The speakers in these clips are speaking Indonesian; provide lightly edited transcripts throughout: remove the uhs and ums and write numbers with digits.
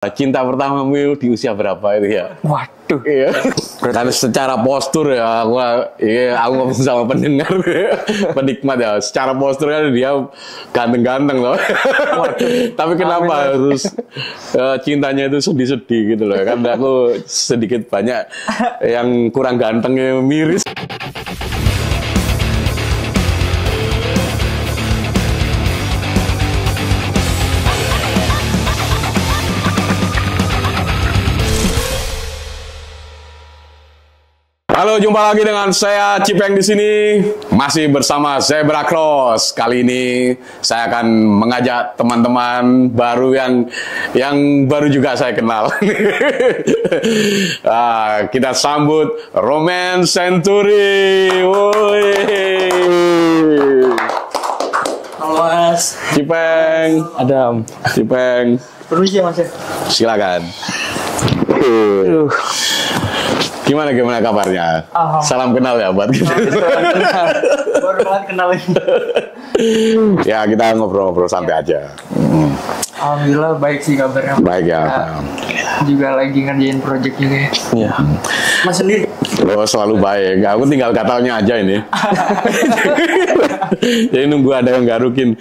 Cinta pertamamu di usia berapa itu ya? Waduh. Iya. Karena secara postur ya, aku ngomong sama pendengar, penikmat ya. Secara postur kan dia ganteng-ganteng loh. Tapi kenapa harus cintanya itu sedih-sedih gitu loh? Kan aku sedikit banyak yang kurang gantengnya miris. Halo, jumpa lagi dengan saya Cipeng di sini, masih bersama Zebra Cross. Kali ini saya akan mengajak teman-teman baru yang baru juga saya kenal. Kita sambut Roman Century. Woi. Halo Mas. Cipeng. Adam. Cipeng. Permisi Mas ya. Silakan. Gimana kabarnya? Salam kenal ya buat kita. Baru banget kenal ini. Ya kita ngobrol-ngobrol santai aja. Alhamdulillah baik sih kabarnya. Baik ya. Juga lagi ngerjain project juga ya. Iya. Mas sendiri? Lo selalu baik. Aku tinggal katanya aja ini. Jadi nunggu ada yang garukin.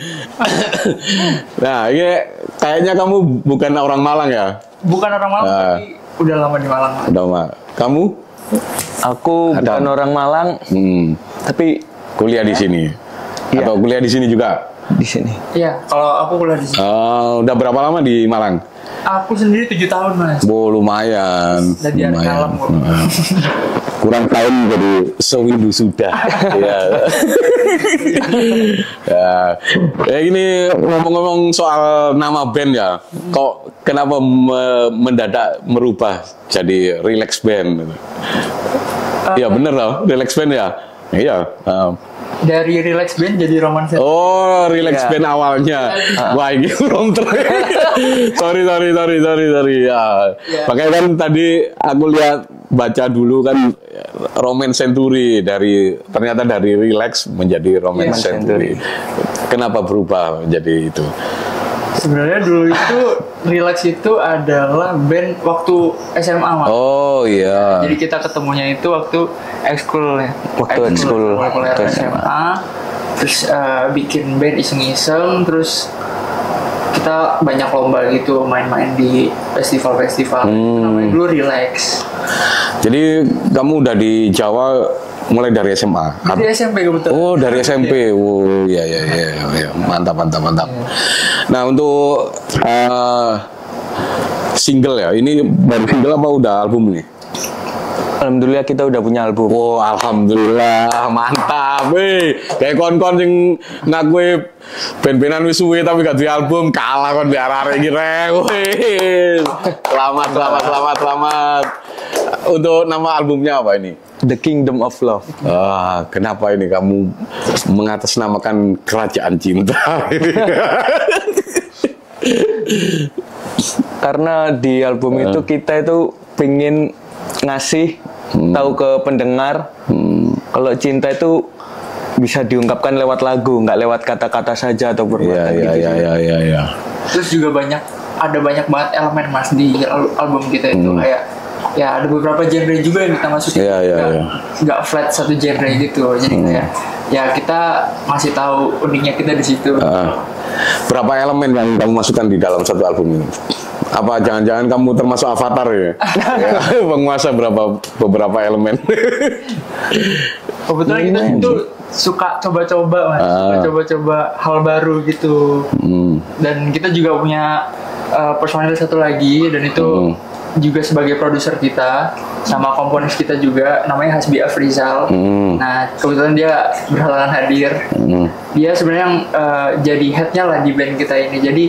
Nah ini kayaknya kamu bukan orang Malang ya? Bukan orang Malang tapi udah lama di Malang. Udah lama. Kamu? Aku bukan orang Malang, tapi kuliah di sini. Iya. Atau kuliah di sini juga? Di sini. Iya, kalau aku kuliah di sini. Udah berapa lama di Malang? Aku sendiri 7 tahun Mas. Lumayan. Udah di alam kok. Kurang tahun jadi sewindu sudah. Ya gini, ngomong-ngomong soal nama band ya, kok kenapa mendadak merubah jadi Relax Band? Iya bener loh, Relax Band ya. Iya. Dari Relax Band jadi Roman Century. Oh, Relax Band awalnya. Wah, ini belum sorry. Ya. Makanya kan tadi aku lihat baca dulu kan Roman Century ternyata dari Relax menjadi Roman Century. Kenapa berubah menjadi itu? Sebenarnya dulu itu Relax itu adalah band waktu SMA Mas. Oh iya. Jadi kita ketemunya itu waktu ekskul ya. Waktu ekskul SMA. Terus bikin band iseng-iseng, terus kita banyak lomba gitu, main-main di festival-festival. Namanya dulu Relax. Jadi kamu udah di Jawa mulai dari SMA? Dari SMP kebetulan. Oh, dari SMP. Oh, iya. Mantap. Nah, untuk single ya, ini baru single apa udah album nih? Alhamdulillah kita udah punya album. Oh, alhamdulillah, mantap. Kayak kon-kon yang ngaku band-bandan wis suwe tapi gak duwe album, kalah kon di arek iki rek. Selamat. Untuk nama albumnya apa ini? The Kingdom of Love. Kenapa ini kamu mengatasnamakan kerajaan cinta? Karena di album itu kita itu pengen ngasih tahu ke pendengar kalau cinta itu bisa diungkapkan lewat lagu, nggak lewat kata-kata saja atau perbuatan gitu. Iya. Terus juga ada banyak banget elemen Mas di album kita itu kayak ya ada beberapa genre juga yang kita masukin. Nggak flat satu genre gitu. Jadi kayak ya kita masih tahu uniknya kita di situ. Berapa elemen yang kamu masukkan di dalam satu album ini? Apa jangan-jangan kamu termasuk avatar ya? Penguasa beberapa elemen. Kebetulan kita itu suka coba-coba Mas, suka coba-coba hal baru gitu. Dan kita juga punya personil satu lagi, dan itu juga sebagai produser kita sama komponis kita juga, namanya Hasbi Afrizal. Nah kebetulan dia berhalangan hadir. Dia sebenarnya yang jadi headnya lah di band kita ini. Jadi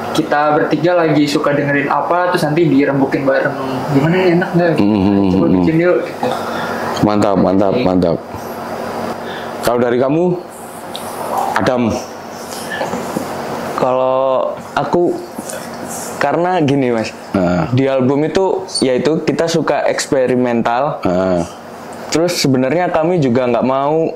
kita bertiga lagi suka dengerin apa, terus nanti dirembukin bareng. Gimana nih, enak nggak? Coba bikin yuk. Gitu. Mantap. Kalau dari kamu, Adam? Kalau aku karena gini Mas, di album itu yaitu kita suka eksperimental. Terus sebenarnya kami juga nggak mau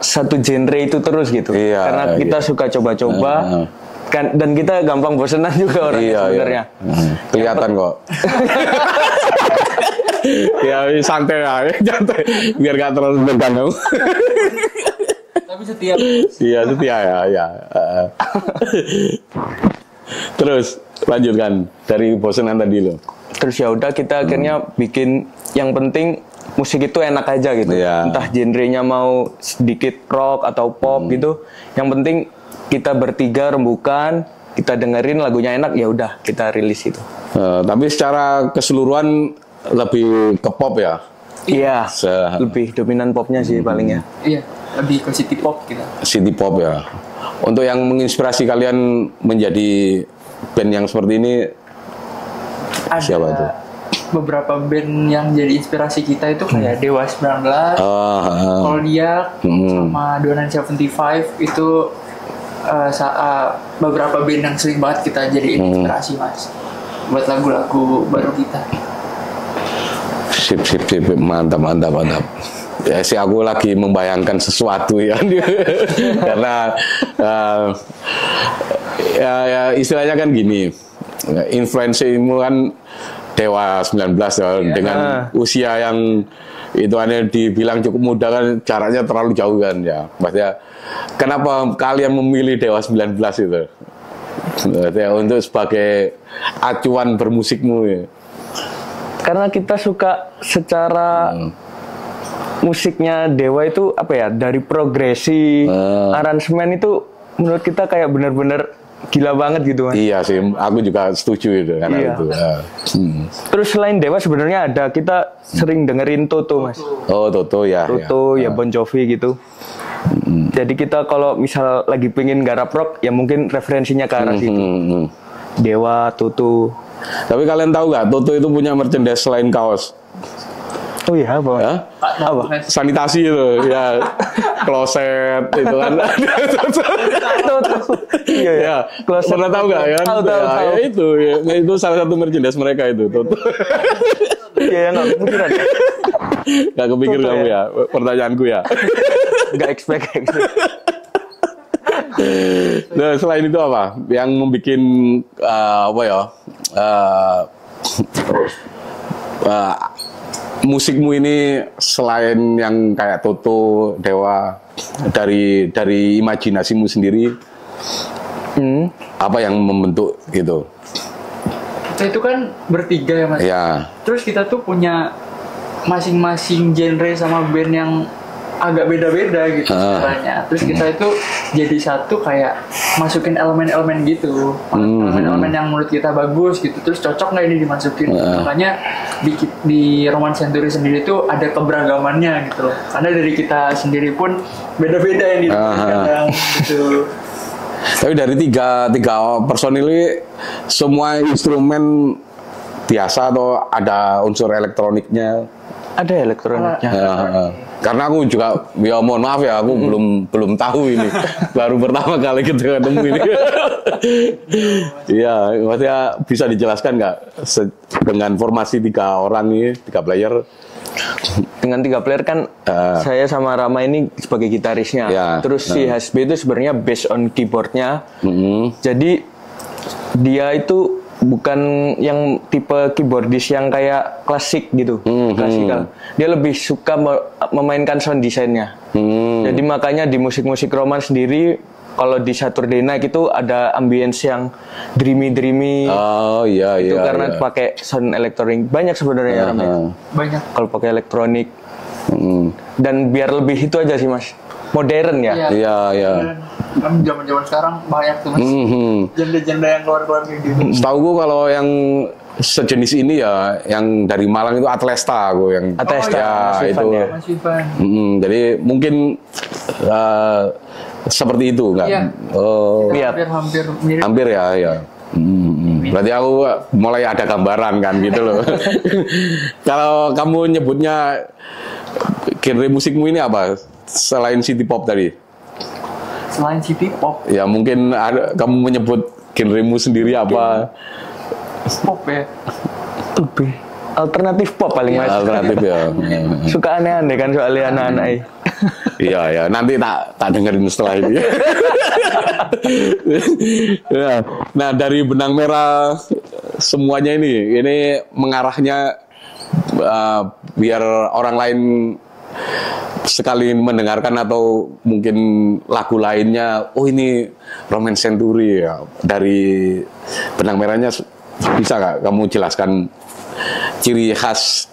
satu genre itu terus gitu. Karena kita suka coba-coba. Kan, dan kita gampang bosenan juga orangnya sebenarnya. Kelihatan kok. Ya santai aja, santai. Biar gak terlalu tegang. Tapi setia. Iya setia ya. Terus lanjutkan dari bosenan tadi lo. Terus ya udah kita akhirnya bikin yang penting musik itu enak aja gitu. Entah genrenya mau sedikit rock atau pop gitu. Yang penting kita bertiga rembukan, kita dengerin lagunya enak, ya udah kita rilis itu. Tapi secara keseluruhan lebih ke pop ya? Iya, lebih dominan popnya sih palingnya. Iya, lebih ke city pop kita. City pop ya. Untuk yang menginspirasi kalian menjadi band yang seperti ini, ada siapa tuh? Beberapa band yang jadi inspirasi kita itu kayak Dewa 19, Koldiak, sama 2975 itu beberapa band yang sering banget kita jadiin inspirasi mas buat lagu-lagu baru kita. Sip, mantap. Ya sih aku lagi membayangkan sesuatu ya, karena ya istilahnya kan gini, influensimu kan Dewa 19 ya, dengan usia yang itu hanya dibilang cukup muda kan, jaraknya terlalu jauh kan ya. Maksudnya kenapa kalian memilih Dewa 19 itu? Maksudnya untuk sebagai acuan bermusikmu ya. Karena kita suka secara musiknya Dewa itu apa ya, dari progresi, aransemen itu menurut kita kayak benar-benar gila banget gitu mas. Iya sih, aku juga setuju itu karena itu. Terus selain Dewa sebenarnya kita sering dengerin Toto mas. Oh Toto ya. Toto ya Bon Jovi gitu. Jadi kita kalau misal lagi pengen garap rock ya mungkin referensinya ke arah situ. Dewa, Toto. Tapi kalian tahu nggak Toto itu punya merchandise selain kaos? Oh iya apa? Ya? Apa? Sanitasi itu, ya kloset itu kan. Iya ya. Pernah tahu nggak kan? Tahu. Ya, itu salah satu merchandise mereka itu. Iya nggak kepikiran. Nggak kepikir Toto, kamu ya? Pertanyaanku ya. Nggak expect. Nah, selain itu apa? Yang membuat apa ya? Musikmu ini selain yang kayak Toto, Dewa, dari imajinasimu sendiri, apa yang membentuk gitu? Kita itu kan bertiga ya mas. Ya. Terus kita tuh punya masing-masing genre sama band yang agak beda-beda gitu caranya. Terus kita itu jadi satu kayak masukin elemen-elemen gitu, elemen-elemen yang menurut kita bagus gitu. Terus cocok nggak ini dimasukin? Makanya di Roman Century sendiri itu ada keberagamannya gitu loh. Karena dari kita sendiri pun beda-beda yang kadang gitu. Tapi dari tiga personil ini semua instrumen biasa atau ada unsur elektroniknya? Ada elektroniknya. Karena aku juga, ya mohon maaf ya, aku belum tahu ini, baru pertama kali kita ketemu ini. Iya, maksudnya bisa dijelaskan nggak dengan formasi 3 orang ini, 3 player? Dengan 3 player kan saya sama Rama ini sebagai gitarisnya. Ya, terus si HSB itu sebenarnya based on keyboardnya. Jadi dia itu bukan yang tipe keyboardis yang kayak klasik gitu, klasikal. Dia lebih suka memainkan sound desainnya. Jadi makanya di musik-musik Roman sendiri, kalau di Saturday Night itu ada ambience yang dreamy. Oh iya. Itu karena pakai sound elektronik. Banyak sebenarnya Banyak. kalau pakai elektronik. Dan biar lebih itu aja sih mas, modern ya. Iya. Kan zaman-zaman sekarang banyak tuh mas, janda-janda yang keluar-keluar kayak gitu. Setahu gue kalau yang sejenis ini ya, yang dari Malang itu Atlesta, gue yang Atlesta, itu. Mas Ivan. Jadi mungkin seperti itu kan? Iya. Oh, Hampir mirip. hampir ya. Berarti aku mulai ada gambaran kan gitu loh. Kalau kamu nyebutnya genre musikmu ini apa? Selain city pop tadi? Selain city pop. Ya mungkin kamu menyebut genremu sendiri apa? Pop ya. alternatif pop paling Ya, mas. alternatif ya. Suka aneh-aneh kan soalnya anak-anak ini. Iya ya, nanti tak dengerin setelah ini. Ya. Nah, dari Benang Merah semuanya ini mengarahnya biar orang lain sekali mendengarkan atau mungkin lagu lainnya, oh ini Romance Century ya. Dari Benang Merahnya bisa nggak kamu jelaskan ciri khas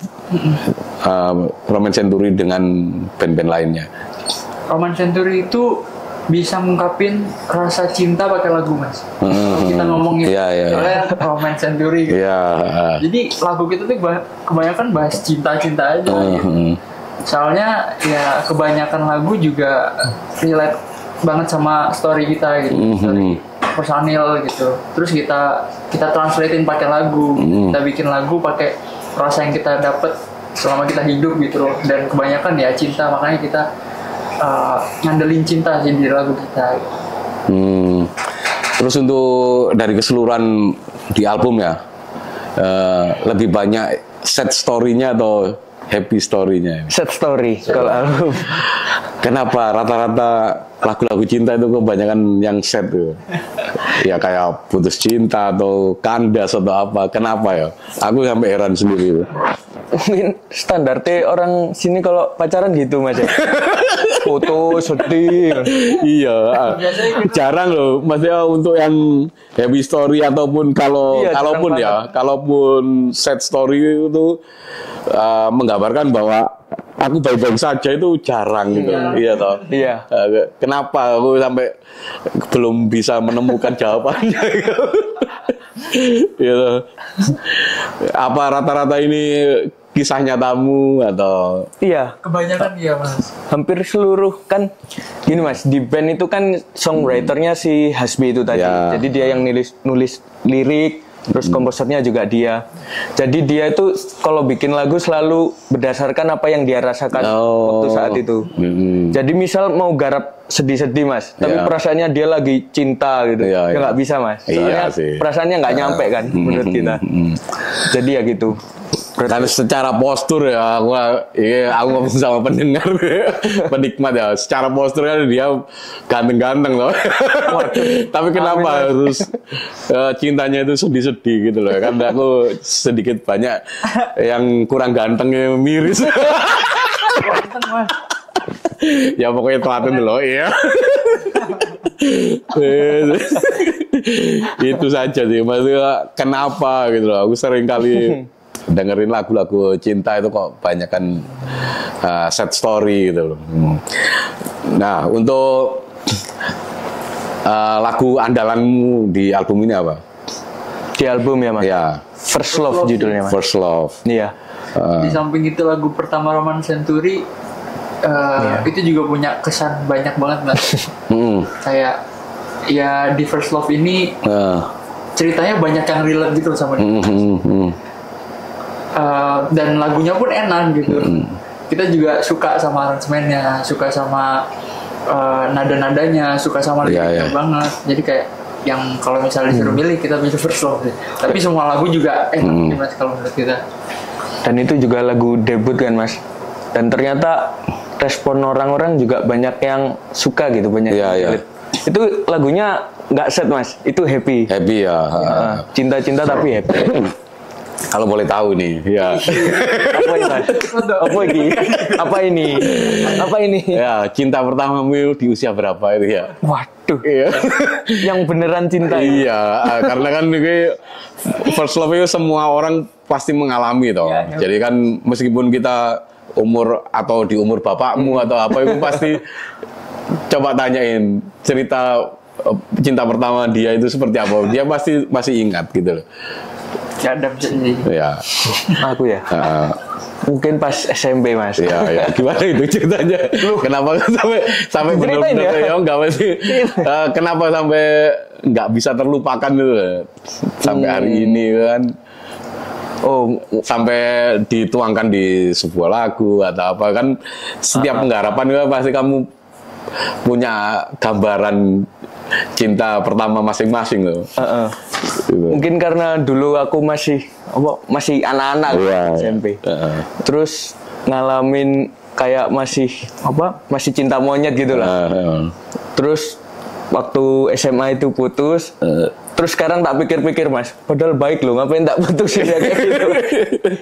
Romance Century dengan band-band lainnya? Romance Century itu bisa ngungkapin rasa cinta pakai lagu mas. Kalau kita ngomongin soalnya Romance Century gitu. Jadi lagu kita tuh kebanyakan bahas cinta-cinta aja gitu. Soalnya ya kebanyakan lagu juga relate banget sama story kita gitu, story personil gitu. Terus kita translatein pakai lagu, kita bikin lagu pakai rasa yang kita dapet selama kita hidup gitu loh. Dan kebanyakan ya cinta, makanya kita ngandelin cinta sih di lagu kita. Terus untuk dari keseluruhan di album ya, lebih banyak sad story-nya atau happy story-nya? Sad story kalau album. Kenapa rata-rata lagu-lagu cinta itu kebanyakan yang sad tuh? Ya kayak putus cinta atau kandas atau apa? Kenapa ya? Aku sampai heran sendiri. Mungkin standarnya orang sini kalau pacaran gitu mas ya. Foto sedih. Iya, jarang loh. Maksudnya untuk yang happy story ataupun kalaupun sad story itu menggambarkan bahwa aku baik-baik saja itu jarang gitu. Iya toh. Iya. Kenapa aku sampai belum bisa menemukan jawabannya gitu. Gitu. Apa rata-rata ini kisah nyatamu atau? Iya. Kebanyakan iya mas. Hampir seluruh kan gini mas, di band itu kan songwriternya si Hasbi itu tadi. Ya. Jadi dia yang nulis lirik, terus komposernya juga dia. Jadi dia itu kalau bikin lagu selalu berdasarkan apa yang dia rasakan waktu saat itu. Jadi misal mau garap sedih-sedih mas, tapi perasaannya dia lagi cinta gitu, ya nggak bisa mas. Soalnya perasaannya nggak nyampe kan menurut kita. Jadi ya gitu. Kan secara postur ya, aku ngomong sama pendengar, penikmat ya. Secara postur kan dia ganteng-ganteng loh. Tapi kenapa harus cintanya itu sedih-sedih gitu loh? Kan aku sedikit banyak yang kurang gantengnya miris. Ganteng mas. Ya pokoknya telaten loh, iya. Itu saja sih, maksudnya kenapa gitu loh. Aku sering kali dengerin lagu-lagu cinta itu kok banyak kan sad story gitu loh. Nah, untuk lagu andalanmu di album ini apa? Di album ya mas? Ya. First Love judulnya mas. First Love. Iya. Di samping itu lagu pertama Romance Century itu juga punya kesan banyak banget mas. Kayak ya di First Love ini ceritanya banyak yang relate gitu sama dia. Dan lagunya pun enak gitu. Kita juga suka sama aransemennya, suka sama nada-nadanya, suka sama liriknya banget. Jadi kayak yang kalau misalnya disuruh milih kita pilih First Love deh. Tapi semua lagu juga enak nih mas kalau menurut kita. Dan itu juga lagu debut kan mas. Dan ternyata respon orang-orang juga banyak yang suka gitu, banyak yang itu lagunya nggak sad mas, itu happy ya. Cinta-cinta tapi happy. Kalau boleh tahu nih, ya. Apa ini mas? Apa ini? Ya, cinta pertamamu di usia berapa itu ya? Waduh, yang beneran cinta. Iya, karena kan first love itu semua orang pasti mengalami toh. Jadi kan meskipun kita umur atau di umur bapakmu atau apa itu pasti coba tanyain cerita cinta pertama dia itu seperti apa, dia pasti masih ingat gitu loh. Ya. Aku ya. Mungkin pas SMP mas. Ya. Gimana itu ceritanya? Kenapa sampai benar-benar ya enggak sih? Kenapa sampai nggak bisa terlupakan gitu sampai hari ini kan? Sampai dituangkan di sebuah lagu atau apa kan? Setiap penggarapan kan pasti kamu punya gambaran cinta pertama masing-masing loh. Gitu. Mungkin karena dulu aku masih anak-anak SMP. Terus ngalamin kayak masih cinta monyet gitu lah. Terus waktu SMA itu putus. Terus sekarang tak pikir-pikir Mas, padahal baik loh, ngapain tak putusin ya kayak gitu.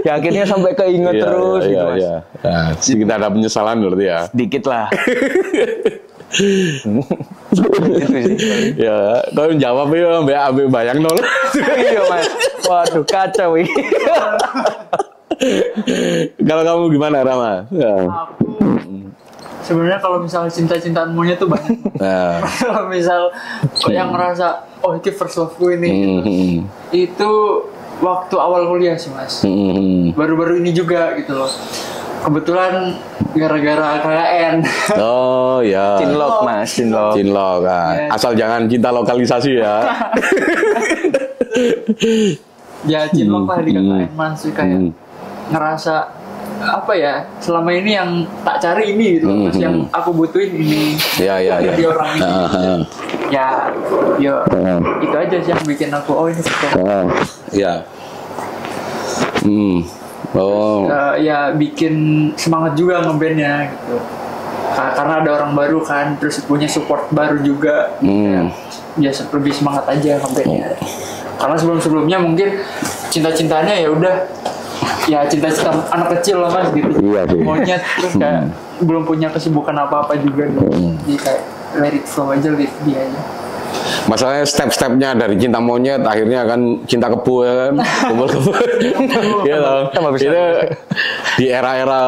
Ya akhirnya sampai keinget terus gitu Mas. Nah, sedikit ada penyesalan berarti ya. Dikit lah. Gitu sih. Ya, kau jawab ya ambil bayang nol. Iya Mas. Waduh kacau ini. Kalau kamu gimana Rama? Ya. Aku sebenarnya kalau misalnya cinta-cintaan monyet tuh banyak. Nah. Kalau misal yang ngerasa oh itu first love gue ini gitu. Itu waktu awal kuliah sih Mas. Baru-baru ini juga gitu loh. Kebetulan gara-gara KKN. Oh ya. Cinlok Mas, cinlok. Cinlok kan. Yeah. Asal jangan cinta lokalisasi ya. Ya cinlok lah di KKN Mas, kayak ngerasa apa ya, selama ini yang tak cari ini gitu, Mas, yang aku butuhin ini. Ya. Di orang ini. Ya, itu aja sih yang bikin aku ini suka. Ya. Ya bikin semangat juga ngebandnya gitu. Karena ada orang baru kan, terus punya support baru juga. Ya lebih semangat aja ngebandnya. Karena sebelumnya mungkin cinta-cintanya ya udah. Ya cinta-cinta anak kecil lah Mas gitu. Iya, monyet terus kayak belum punya kesibukan apa-apa juga gitu. Jadi kayak let it flow aja, let dia aja. Masalahnya step-stepnya dari cinta monyet akhirnya kan cinta kebo ya kan. Kebo. Iya loh. Itu di era-era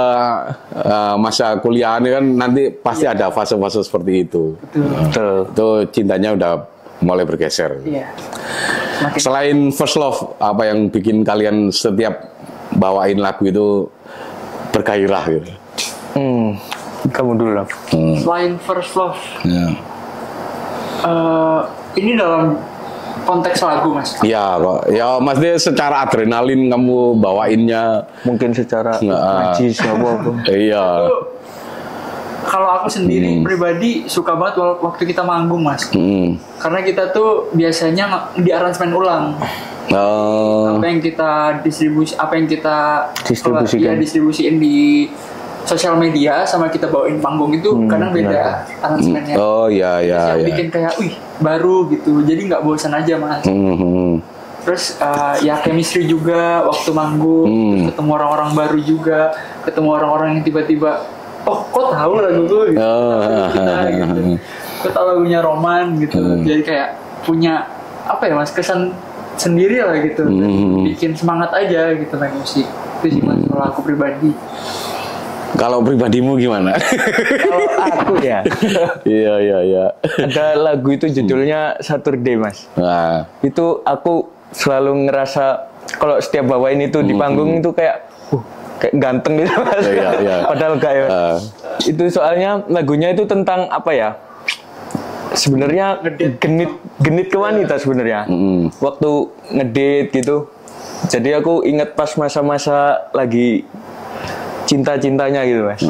masa kuliah ini kan nanti pasti ada fase-fase seperti itu. Betul. Itu cintanya udah mulai bergeser. Iya. Selain first love, apa yang bikin kalian setiap bawain lagu itu bergairah gitu? Kamu dulu lah. Selain first love, Ya. ini dalam konteks lagu Mas. Iya kok. Ya maksudnya secara adrenalin kamu bawainnya. Mungkin secara najis apa. Iya. Kalau aku sendiri pribadi suka banget waktu kita manggung Mas. Karena kita tuh biasanya di aransemen ulang. Apa yang kita distribusiin di sosial media sama kita bawain panggung itu kadang beda aransemennya. Oh iya. Yang bikin kayak, wih baru gitu. Jadi nggak bosan aja Mas. Terus ya chemistry juga waktu manggung, terus ketemu orang-orang baru juga, ketemu orang-orang yang tiba-tiba, oh kok tahu lagu gue gitu, gitu. Kok tahu lagunya Roman gitu. Jadi kayak punya apa ya Mas, kesan sendiri lah gitu, bikin semangat aja gitu main musik. Itu sih Mas kalau aku pribadi. Kalau pribadimu gimana? Kalau aku ya, Iya. ada lagu itu judulnya Saturday Mas. Nah. Itu aku selalu ngerasa kalau setiap bawain itu di panggung itu kayak ganteng gitu Mas. Iya. Padahal enggak ya. Itu soalnya lagunya itu tentang apa ya? Sebenarnya genit ke wanita sebenarnya. Waktu ngedate gitu. Jadi aku ingat pas masa-masa lagi cinta-cintanya gitu Mas.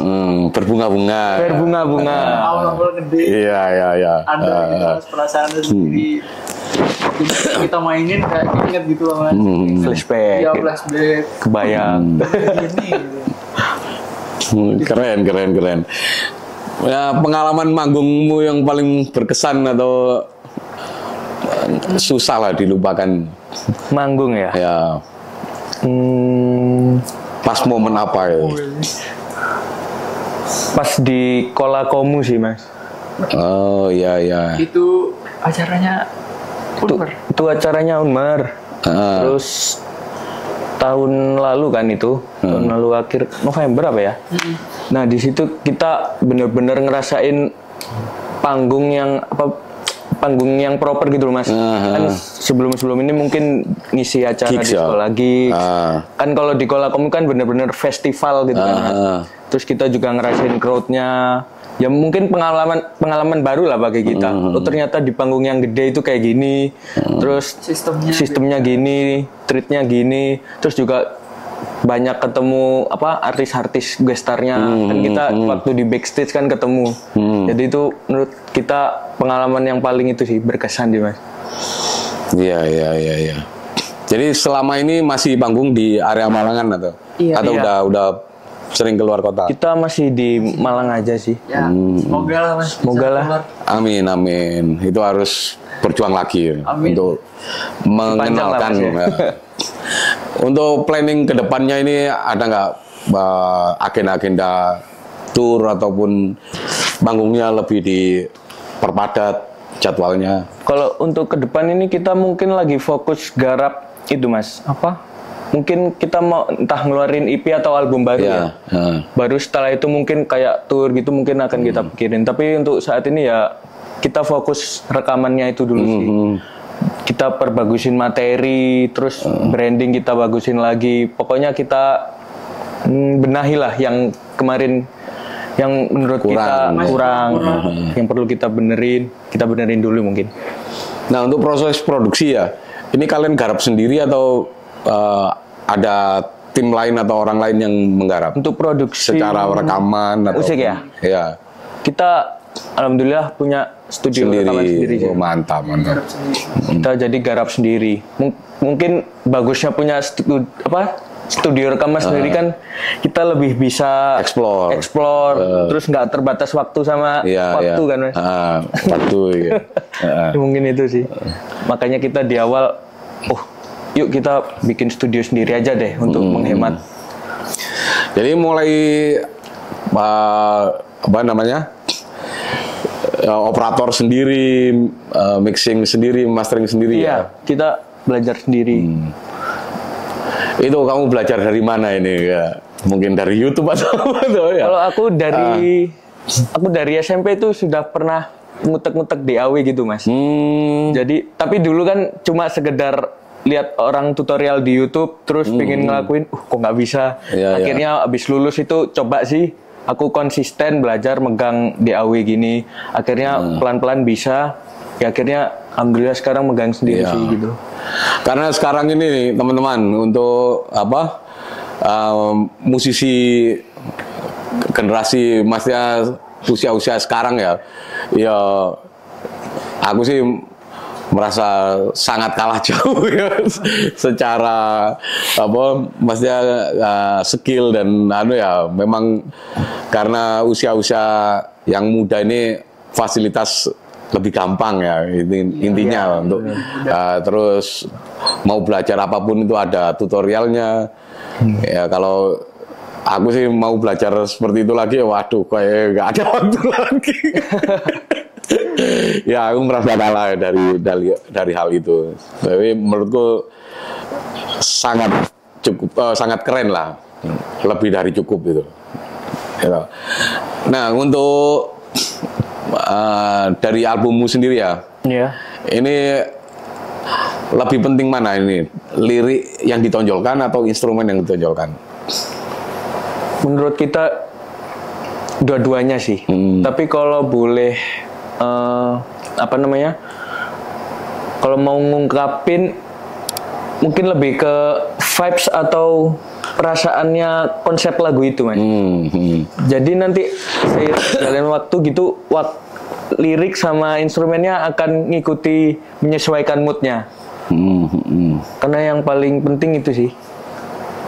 Berbunga-bunga. Awal-awal gede. Iya. Ada gitu Mas, perasaan sendiri. Kita mainin kayak inget gitu loh Mas. Flashback. Iya flashback. Kebayang. Gini. Keren. Ya, pengalaman manggungmu yang paling berkesan atau susah lah dilupakan? Manggung ya? Ya. Pas momen apa ya? Pas di Kolakomu sih Mas. Oh iya. Itu acaranya Itu acaranya Unmar. Terus tahun lalu kan itu, tahun lalu akhir November apa ya? Nah di situ kita bener-bener ngerasain panggung yang proper gitu loh Mas. Kan sebelum ini mungkin ngisi acara Gigs, di sekolah lagi. Kan kalau di Kolakom kan bener-bener festival gitu kan. Terus kita juga ngerasain crowd-nya. Ya mungkin pengalaman baru lah bagi kita. Oh ternyata di panggung yang gede itu kayak gini. Terus sistemnya gini, treatnya gini. Terus juga banyak ketemu artis-artis gestarnya kan kita waktu di backstage kan ketemu. Jadi itu menurut kita pengalaman yang paling itu sih berkesan sih Mas. Iya. Jadi selama ini masih panggung di area Malangan atau udah sering keluar kota? Kita masih di Malang aja sih. Ya, semoga lah Mas. Semoga lah. Amin. Itu harus berjuang lagi untuk mengenalkan. Untuk planning kedepannya ini ada nggak agenda-agenda tour ataupun panggungnya lebih diperpadat jadwalnya? Kalau untuk ke depan ini kita mungkin lagi fokus garap itu Mas. Mungkin kita mau entah ngeluarin EP atau album baru ya. Baru setelah itu mungkin kayak tour gitu mungkin akan kita pikirin. Tapi untuk saat ini ya kita fokus rekamannya itu dulu sih. Kita perbagusin materi, terus branding kita bagusin lagi. Pokoknya kita benahi lah yang kemarin yang menurut kita kurang. Yang perlu kita benerin dulu mungkin. Nah untuk proses produksi ya, ini kalian garap sendiri atau ada tim lain atau orang lain yang menggarap? Untuk produksi secara rekaman atau musik ya? Ya. Kita alhamdulillah punya studio rekaman sendiri. Mantap. Kita jadi garap sendiri. Mungkin bagusnya punya studio rekaman sendiri kan kita lebih bisa explore terus nggak terbatas waktu sama waktu kan Mas. Waktu Mungkin itu sih. Makanya kita di awal yuk kita bikin studio sendiri aja deh untuk menghemat. Jadi mulai operator sendiri, mixing sendiri, mastering sendiri ya. Kita belajar sendiri. Itu kamu belajar dari mana ini? Ya, mungkin dari YouTube atau ya? Kalau aku dari SMP itu sudah pernah ngutek-ngutek DAW gitu Mas. Jadi tapi dulu kan cuma sekedar lihat orang tutorial di YouTube terus pengen ngelakuin, kok nggak bisa. Akhirnya abis lulus itu coba sih, aku konsisten belajar megang DAW gini. Akhirnya pelan-pelan bisa. Ya akhirnya alhamdulillah sekarang megang sendiri sih gitu. Karena sekarang ini nih, teman-teman untuk musisi generasi maksudnya usia-usia sekarang ya aku sih merasa sangat kalah jauh ya secara maksudnya skill dan memang karena usia-usia yang muda ini fasilitas lebih gampang ya intinya untuk terus mau belajar apapun itu ada tutorialnya. Ya kalau aku sih mau belajar seperti itu lagi, waduh kayak nggak ada waktu lagi. Ya aku merasa kalah dari hal itu. Tapi menurutku sangat keren lah, lebih dari cukup itu. Ya. Nah untuk dari albummu sendiri ya, ini lebih penting mana ini, lirik yang ditonjolkan atau instrumen yang ditonjolkan? Menurut kita dua-duanya sih. Tapi kalau boleh kalau mau ngungkapin mungkin lebih ke vibes atau perasaannya konsep lagu itu Mas. Jadi nanti seiring waktu gitu lirik sama instrumennya akan ngikuti menyesuaikan moodnya. Karena yang paling penting itu sih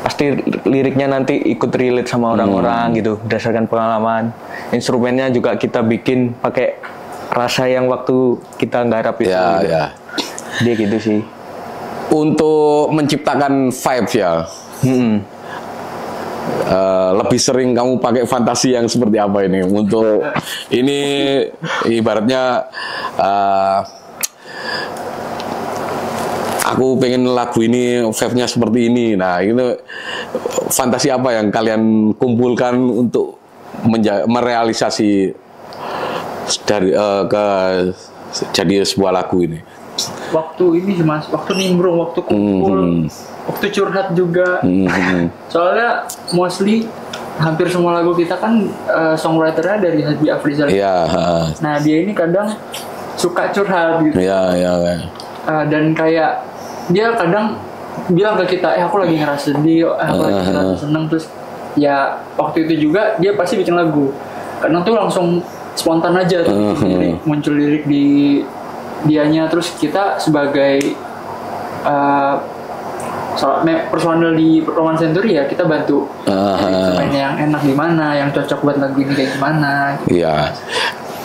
pasti liriknya nanti ikut relate sama orang-orang gitu berdasarkan pengalaman. Instrumennya juga kita bikin pakai rasa yang waktu kita nggarap itu. Dia gitu sih. Untuk menciptakan vibes ya. Lebih sering kamu pakai fantasi yang seperti apa ini? Untuk ini ibaratnya aku pengen lagu ini vibe-nya seperti ini. Nah, itu fantasi apa yang kalian kumpulkan untuk merealisasi dari jadi sebuah lagu ini? Waktu ini sih Mas, waktu nimbrung, waktu kumpul, waktu curhat juga. Soalnya mostly hampir semua lagu kita kan songwriternya dari Habib Afrizal. Nah dia ini kadang suka curhat gitu. Dan kayak dia kadang bilang ke kita, aku lagi ngerasa sedih, aku lagi ngerasa seneng, terus ya waktu itu juga dia pasti bikin lagu. Karena tuh langsung spontan aja tuh muncul lirik di dianya, terus kita sebagai personal di Roman Century ya kita bantu mainnya yang enak gimana, yang cocok buat lagu ini kayak gimana. Iya,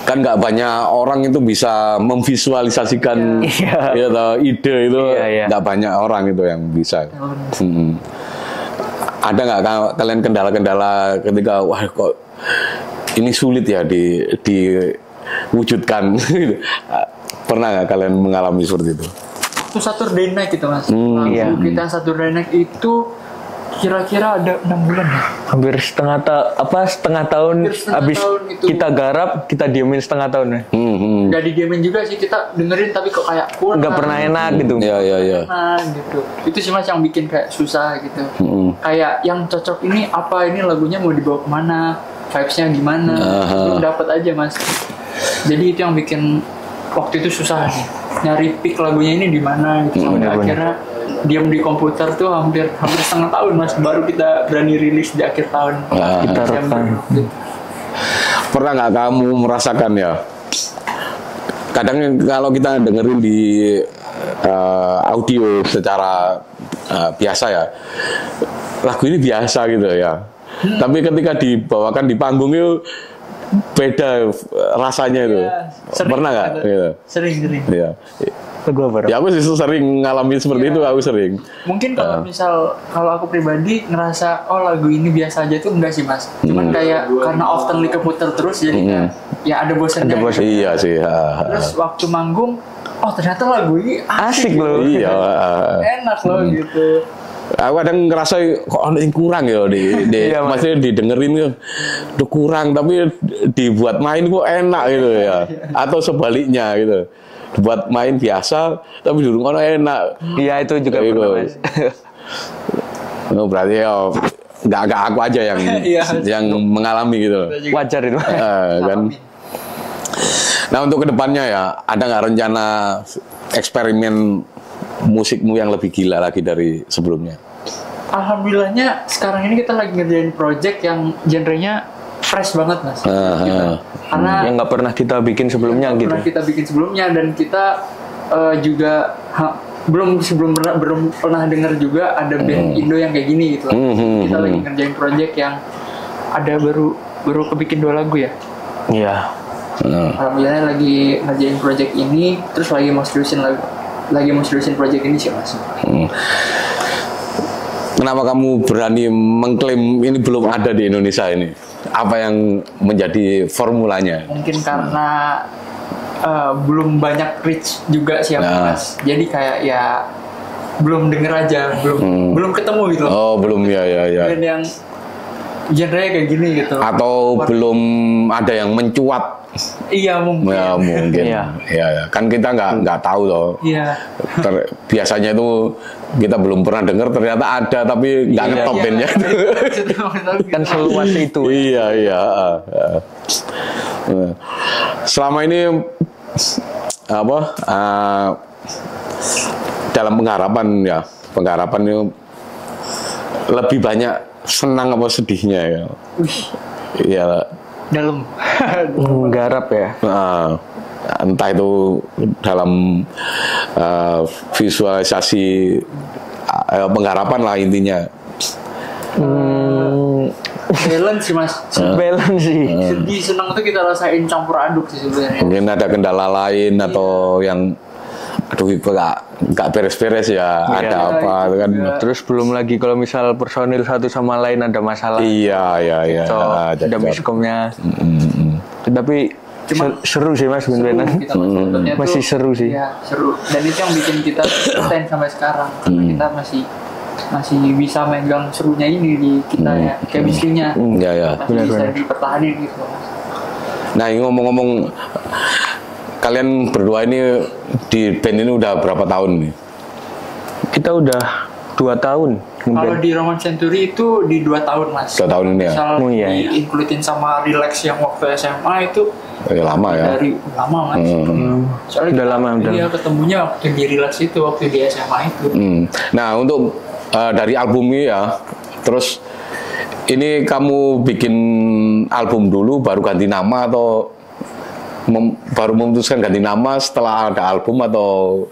kan nggak banyak orang itu bisa memvisualisasikan ide itu, nggak banyak orang itu yang bisa. Ada nggak kalian kendala-kendala ketika wah kok ini sulit ya diwujudkan? Pernah nggak kalian mengalami seperti itu? Waktu Saturday Night itu Mas, kita Saturday Night itu kira-kira ada 6 bulan ya? Hampir setengah tahun habis kita garap, kita diemin setengah tahun ya. Gak didiemin juga sih, kita dengerin tapi kok kayak kurang. Nggak pernah enak gitu. Iya. Nah, gitu. Itu sih Mas yang bikin kayak susah gitu. Kayak yang cocok ini apa, ini lagunya mau dibawa kemana, vibes-nya gimana, belum dapat aja Mas. Jadi itu yang bikin waktu itu susah nih. Nyari pick lagunya ini di mana gitu, sampai akhirnya diam di komputer tuh hampir setengah tahun Mas, baru kita berani rilis di akhir tahun. Kita rekam. Pernah nggak kamu merasakan ya? Kadang kalau kita dengerin di audio secara biasa ya, lagu ini biasa gitu ya. Tapi ketika dibawakan di panggung itu beda rasanya itu. Pernah nggak? Gitu. Sering. Iya. Ya aku sih sering ngalamin seperti itu, aku sering. Mungkin kalau aku pribadi ngerasa lagu ini biasa aja tuh enggak sih Mas. Cuman kayak karena often keputar terus jadi ya ada bosannya. Iya sih. Terus waktu manggung, ternyata lagu ini asik loh. Iya. Enak loh gitu. Aku kadang ngerasa kok ada yang kurang ya maksudnya didengerin tuh kurang, tapi dibuat main kok enak gitu ya. Atau sebaliknya gitu. Buat main biasa tapi di rumah enak. Iya, itu juga pernah Mas. Berarti ya nggak aku aja yang mengalami gitu. Wajar itu. Kan. Nah untuk kedepannya ya, ada nggak rencana eksperimen musikmu yang lebih gila lagi dari sebelumnya? Alhamdulillahnya sekarang ini kita lagi ngerjain project yang genrenya fresh banget Mas. Karena yang nggak pernah kita bikin sebelumnya gitu. Pernah kita bikin sebelumnya, dan kita juga belum pernah dengar juga ada band Indo yang kayak gini gitu. Kita lagi ngerjain project yang ada baru kebikin 2 lagu ya. Iya. Alhamdulillah lagi ngerjain project ini, terus lagi mau seriusin project ini sih Mas. Kenapa kamu berani mengklaim ini belum ada di Indonesia ini? Apa yang menjadi formulanya? Mungkin karena belum banyak reach juga sih Mas. Jadi kayak ya belum denger aja, belum ketemu gitu. Belum ya. Dan yang genre kayak gini gitu. Atau belum ada yang mencuat. Iya mungkin. Ya mungkin. Iya. Kan kita nggak tahu loh. Iya. Biasanya itu kita belum pernah dengar, ternyata ada tapi nggak ngetop bandnya. Kan seluas itu. Iya. Selama ini dalam pengharapan itu lebih banyak senang apa sedihnya ya? Iya. Dalam garap ya. Entah itu dalam visualisasi pengharapan lah intinya. Balance sih Mas. Balance sih. Sedih senang itu kita rasain campur aduk sih sebenarnya. Mungkin ada kendala lain atau yang nggak beres-beres ya. Ada apa kan? Terus belum lagi kalau misal personil satu sama lain ada masalah. Iya. Ada miskomnya. Tapi seru sih Mas beneran. Masih seru sih. Iya, seru. Dan itu yang bikin kita sustain sampai sekarang. Karena kita masih bisa megang serunya ini di kita ya, chemistry-nya. Iya. Masih bisa dipertahankan gitu. Nah, ngomong-ngomong, kalian berdua ini di band ini udah berapa tahun nih? Kita udah 2 tahun. Kalau di Roman Century itu di 2 tahun Mas. 2 tahun ini ya? Misal diincludein sama Relax yang waktu SMA itu Lama ya. Dari lama Mas. Soalnya Udah lama, udah. Iya, ketemunya waktu di Relax itu, waktu di SMA itu. Nah, untuk dari album ini ya, terus ini kamu bikin album dulu baru ganti nama atau baru memutuskan ganti nama setelah ada album atau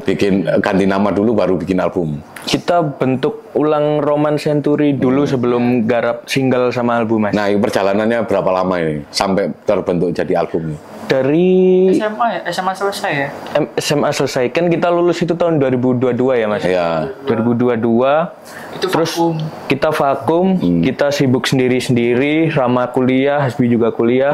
bikin ganti nama dulu baru bikin album? Kita bentuk ulang Roman Century dulu sebelum garap single sama album, Mas. Nah, ini perjalanannya berapa lama ini sampai terbentuk jadi album ini? Dari SMA ya, SMA selesai ya. SMA selesai kan kita lulus itu tahun 2022 ya, Mas. Iya. 2022. Itu Terus vakum. kita vakum, kita sibuk sendiri-sendiri, Rama kuliah, Hasbi juga kuliah,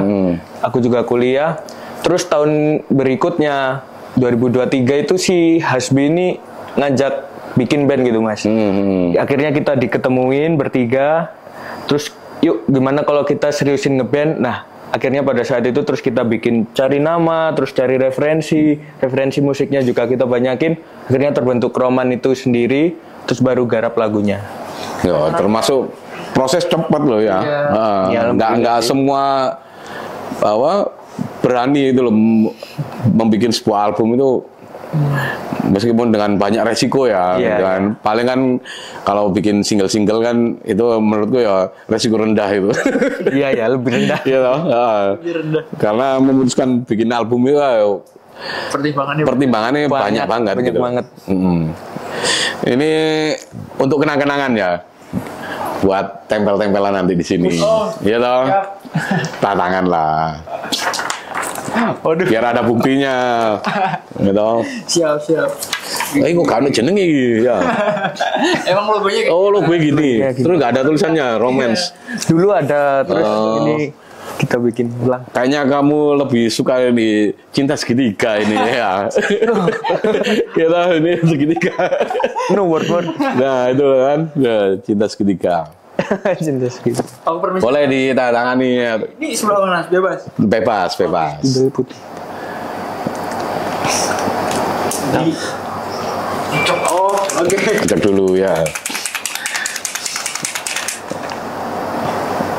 aku juga kuliah. Terus tahun berikutnya 2023 itu si Hasbi ini ngajak bikin band gitu, Mas. Akhirnya kita diketemuin bertiga. Terus yuk gimana kalau kita seriusin ngeband? Nah, akhirnya pada saat itu terus kita bikin cari nama, terus cari referensi musiknya juga kita banyakin. Akhirnya terbentuk Roman itu sendiri, terus baru garap lagunya. Ya, termasuk proses cepat loh ya. Ya, Nggak semua berani itu loh membuat sebuah album itu. Meskipun dengan banyak resiko ya, kan. Paling kan kalau bikin single-single kan itu menurutku ya resiko rendah itu. Iya ya, lebih rendah. Iya loh. Lebih rendah. Karena memutuskan bikin album itu pertimbangannya banyak banget. Banyak gitu. banget. Ini untuk kenang-kenangan ya, buat tempel-tempelan nanti di sini. Iya toh. Tantangan lah. Biar ada buktinya, gitu. Siap. Kok gak ada jeneng iki ya? Emang logonya kayak Oh, lo gue gini. Ya, gini. Terus gak ada tulisannya romance. Dulu ada, terus ini kita bikin ulang. Kayaknya kamu lebih suka di cinta segitiga ini ya. Kita ini segitiga. No word. Nah itu kan, ya, cinta segitiga. Cinta segitu. Aku permisi. Boleh ditandatangani. Ini sebelah mana? Bebas. Bebas. Dari putih. Oke. Cek dulu ya.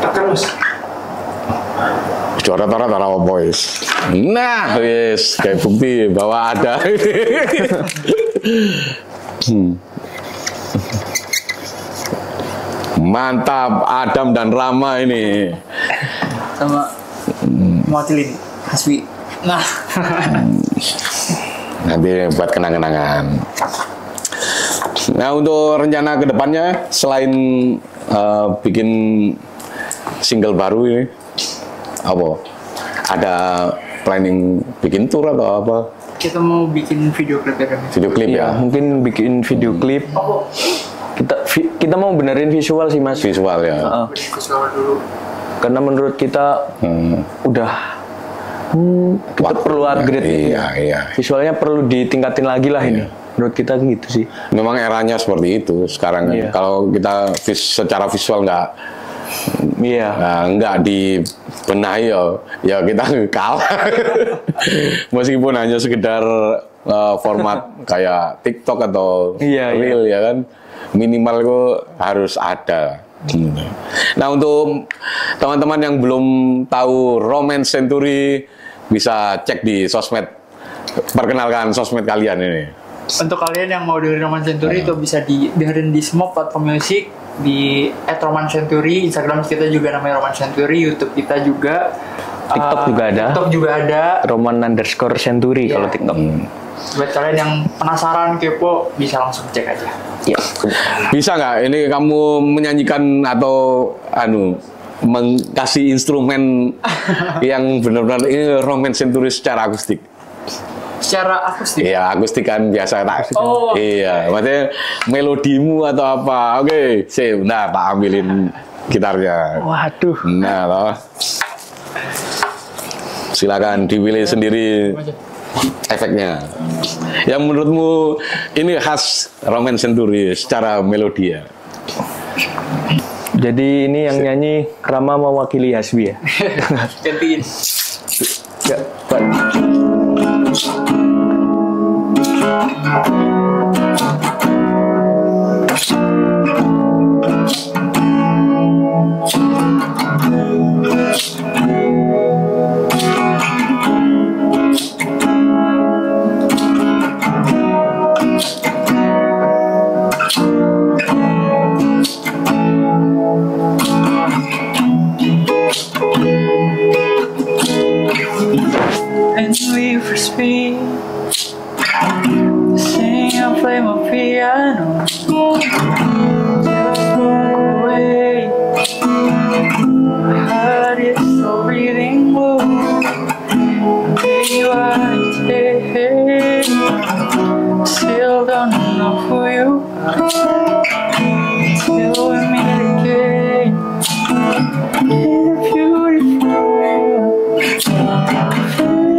Tekan Mas. Rata-rata boys. Nah, wis kayak bukti bahwa ada. Mantap, Adam dan Rama ini. Sama mewakili Hasbi. Nah. Nanti buat kenang-kenangan. Nah, untuk rencana kedepannya selain bikin single baru ini, apa? Ada planning bikin tour atau apa? Kita mau bikin video klip ya. Video klip Ya, ya? mungkin bikin video klip. Kita mau benerin visual sih, Mas. Visual ya. Visual dulu. Karena menurut kita udah kita perlu upgrade. Iya. Visualnya perlu ditingkatin lagi lah ini. Menurut kita gitu sih. Memang eranya seperti itu sekarang. Iya. Kalau kita secara visual nggak dibenahi ya kita kalah. Meskipun hanya sekedar format kayak TikTok atau Reel ya kan, minimal itu harus ada. Nah, untuk teman-teman yang belum tahu Romance Century, bisa cek di sosmed. Perkenalkan sosmed kalian ini. Untuk kalian yang mau dengerin Roman Century itu bisa dengerin di semua platform musik, di @romancentury, Instagram kita juga namanya Roman Century, YouTube kita juga, TikTok juga ada. TikTok juga ada. Roman_Century kalau TikTok. Buat kalian yang penasaran, kepo, bisa langsung cek aja. Ya. Bisa nggak ini kamu menyanyikan atau kasih instrumen yang benar-benar ini Romance Century secara akustik? Secara akustik? Iya, akustik kan biasa tak. Oh. Iya, maksudnya melodimu atau apa? Oke, sip. Nah, tak ambilin gitarnya. Waduh. Nah, loh. Silakan dipilih sendiri efeknya. Yang menurutmu ini khas Romance Century secara melodi ya? Jadi ini yang nyanyi Rama mewakili Hasbi ya. Gantiin. Ya, Pak. play my piano till I smoke away. My heart is still breathing low. Baby, why stay? Still don't know who you are. Till we meet again. In a beautiful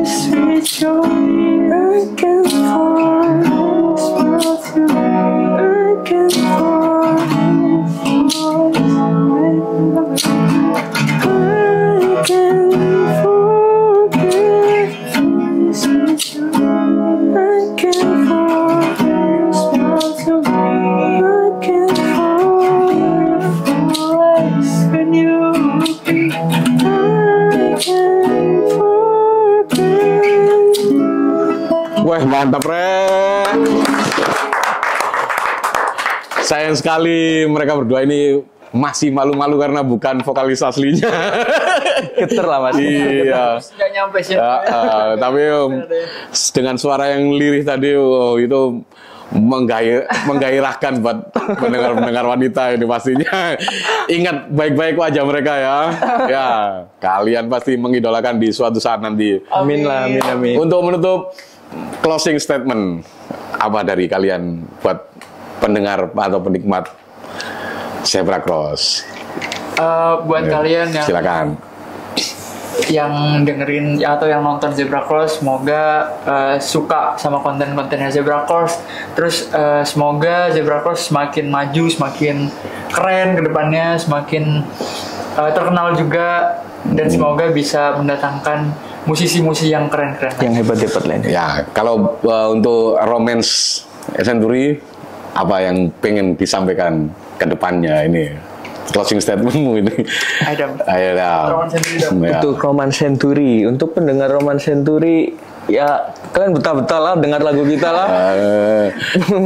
sweet joy, I can find a smile to me. I can find a voice. I can forget sweet joy. I can find a smile to me. I can find a voice when you speak. I can forget. Wah, mantap, Rek. Sayang sekali mereka berdua ini masih malu-malu karena bukan vokalis aslinya. Geter lah Mas. Iya. Nggak nyampe sih. Tapi dengan suara yang lirih tadi, itu menggairahkan buat pendengar-pendengar wanita ini pastinya. Ingat baik-baik wajah mereka ya. Ya, kalian pasti mengidolakan di suatu saat nanti. Amin lah, amin amin. Untuk menutup closing statement apa dari kalian buat pendengar atau penikmat Zebra Cross? Buat kalian yang Silakan. yang dengerin atau yang nonton Zebra Cross, semoga suka sama konten-kontennya Zebra Cross. Terus semoga Zebra Cross semakin maju, semakin keren ke depannya, semakin terkenal juga, dan semoga bisa mendatangkan musisi-musisi yang keren-keren. Yang hebat-hebat lainnya. Ya, kalau untuk Romance Century, apa yang pengen disampaikan ke depannya ini? Closing statementmu ini. Ayo dah. Ya. Untuk Roman Century, untuk pendengar Roman Century, ya kalian betah-betah lah dengar lagu kita lah.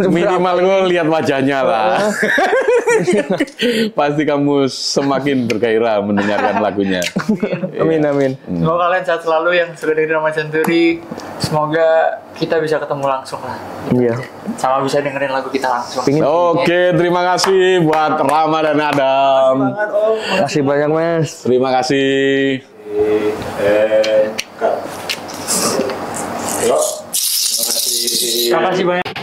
Minimal gue lihat wajahnya lah. Pasti kamu semakin bergairah mendengarkan lagunya. Amin amin. Semoga kalian sehat selalu yang sudah dengerin Roman Century. Semoga kita bisa ketemu langsung lah. Iya. Sama bisa dengerin lagu kita langsung. Oke, terima kasih buat Rama dan Adam. Terima kasih banyak Mas. Terima kasih. Terima kasih banyak.